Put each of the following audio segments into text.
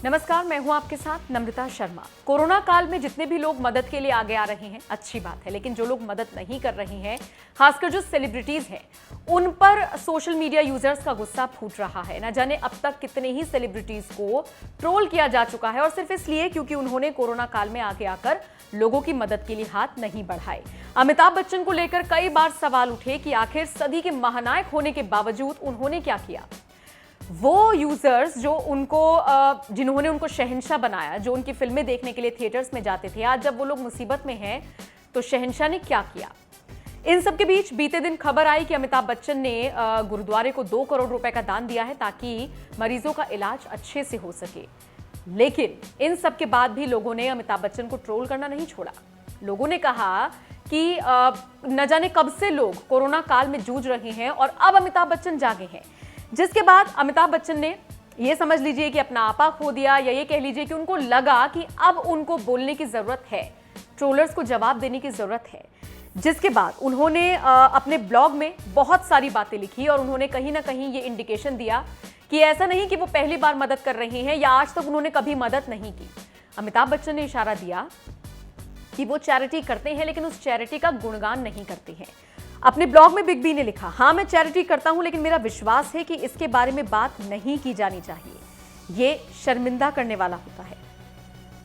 नमस्कार, मैं हूं आपके साथ नम्रता शर्मा। कोरोना काल में जितने भी लोग मदद के लिए आगे आ रहे हैं अच्छी बात है, लेकिन जो लोग मदद नहीं कर रहे हैं, खासकर जो सेलिब्रिटीज हैं, उन पर सोशल मीडिया यूजर्स का गुस्सा फूट रहा है। न जाने अब तक कितने ही सेलिब्रिटीज को ट्रोल किया जा चुका है, और सिर्फ इसलिए क्योंकि उन्होंने कोरोना काल में आगे आकर लोगों की मदद के लिए हाथ नहीं बढ़ाए। अमिताभ बच्चन को लेकर कई बार सवाल उठे कि आखिर सदी के महानायक होने के बावजूद उन्होंने क्या किया। वो यूजर्स जिन्होंने उनको शहंशाह बनाया, जो उनकी फिल्में देखने के लिए थिएटर्स में जाते थे, आज जब वो लोग मुसीबत में हैं तो शहंशाह ने क्या किया। इन सब के बीच बीते दिन खबर आई कि अमिताभ बच्चन ने गुरुद्वारे को 2 करोड़ रुपए का दान दिया है ताकि मरीजों का इलाज अच्छे से हो सके। लेकिन इन सब के बाद भी लोगों ने अमिताभ बच्चन को ट्रोल करना नहीं छोड़ा। लोगों ने कहा कि न जाने कब से लोग कोरोना काल में जूझ रहे हैं और अब अमिताभ बच्चन जागे हैं, जिसके बाद अमिताभ बच्चन ने यह समझ लीजिए कि अपना आपा खो दिया, या ये कह लीजिए कि उनको लगा कि अब उनको बोलने की जरूरत है, ट्रोलर्स को जवाब देने की जरूरत है। जिसके बाद उन्होंने अपने ब्लॉग में बहुत सारी बातें लिखी और उन्होंने कहीं ना कहीं ये इंडिकेशन दिया कि ऐसा नहीं कि वो पहली बार मदद कर रहे हैं या आज तक उन्होंने कभी मदद नहीं की। अमिताभ बच्चन ने इशारा दिया कि वो चैरिटी करते हैं, लेकिन उस चैरिटी का गुणगान नहीं करते हैं। अपने ब्लॉग में बिग बी ने लिखा, हाँ मैं चैरिटी करता हूं, लेकिन मेरा विश्वास है कि इसके बारे में बात नहीं की जानी चाहिए। ये शर्मिंदा करने वाला होता है।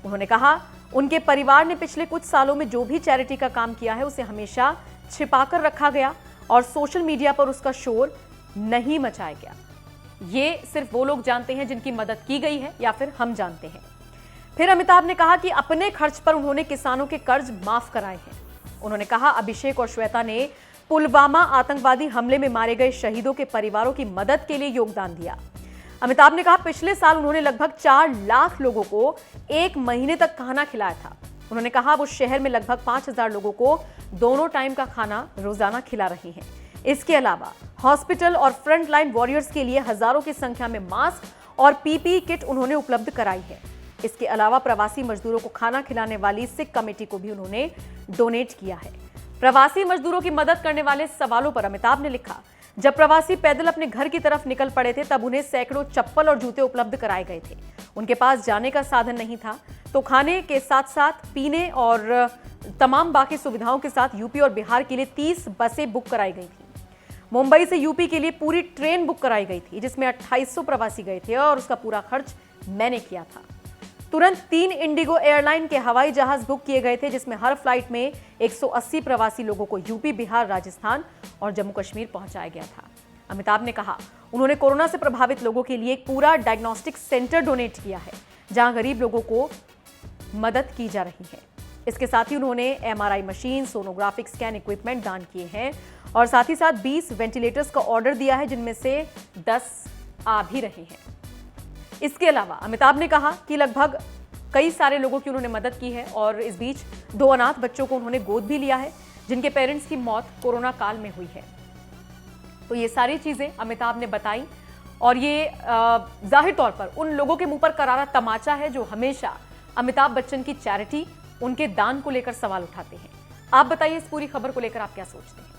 उन्होंने कहा उनके परिवार ने पिछले कुछ सालों में जो भी चैरिटी का काम किया है उसे हमेशा छिपाकर रखा गया और सोशल मीडिया पर उसका शोर नहीं मचाया गया। ये सिर्फ वो लोग जानते हैं जिनकी मदद की गई है, या फिर हम जानते हैं। फिर अमिताभ ने कहा कि अपने खर्च पर उन्होंने किसानों के कर्ज माफ कराए हैं। उन्होंने कहा अभिषेक और श्वेता ने पुलवामा आतंकवादी हमले में मारे गए शहीदों के परिवारों की मदद के लिए योगदान दिया। अमिताभ ने कहा पिछले साल उन्होंने लगभग 4 लाख लोगों को 1 महीने तक खाना खिलाया था। उन्होंने कहा वो शहर में लगभग 5000 लोगों को दोनों टाइम का खाना रोजाना खिला रहे हैं। इसके अलावा हॉस्पिटल और फ्रंट लाइन वॉरियर्स के लिए हजारों की संख्या में मास्क और पीपीई किट उन्होंने उपलब्ध कराई है। इसके अलावा प्रवासी मजदूरों को खाना खिलाने वाली सिख कमेटी को भी उन्होंने डोनेट किया है। प्रवासी मजदूरों की मदद करने वाले सवालों पर अमिताभ ने लिखा, जब प्रवासी पैदल अपने घर की तरफ निकल पड़े थे तब उन्हें सैकड़ों चप्पल और जूते उपलब्ध कराए गए थे। उनके पास जाने का साधन नहीं था, तो खाने के साथ साथ पीने और तमाम बाकी सुविधाओं के साथ यूपी और बिहार के लिए 30 बसें बुक कराई गई थी। मुंबई से यूपी के लिए पूरी ट्रेन बुक कराई गई थी, जिसमें 2800 प्रवासी गए थे और उसका पूरा खर्च मैंने किया था। तुरंत 3 इंडिगो एयरलाइन के हवाई जहाज बुक किए गए थे, जिसमें हर फ्लाइट में 180 प्रवासी लोगों को यूपी, बिहार, राजस्थान और जम्मू कश्मीर पहुंचाया गया था। अमिताभ ने कहा उन्होंने कोरोना से प्रभावित लोगों के लिए एक पूरा डायग्नोस्टिक सेंटर डोनेट किया है, जहां गरीब लोगों को मदद की जा रही है। इसके साथ ही उन्होंने MRI machine, sonographic scan equipment दान किए हैं और साथ ही साथ 20 वेंटिलेटर्स का ऑर्डर दिया है, जिनमें से 10 आ भी रहे हैं। इसके अलावा अमिताभ ने कहा कि लगभग कई सारे लोगों की उन्होंने मदद की है और इस बीच 2 अनाथ बच्चों को उन्होंने गोद भी लिया है, जिनके पेरेंट्स की मौत कोरोना काल में हुई है। तो ये सारी चीजें अमिताभ ने बताई और ये जाहिर तौर पर उन लोगों के मुंह पर करारा तमाचा है जो हमेशा अमिताभ बच्चन की चैरिटी, उनके दान को लेकर सवाल उठाते हैं। आप बताइए इस पूरी खबर को लेकर आप क्या सोचते हैं।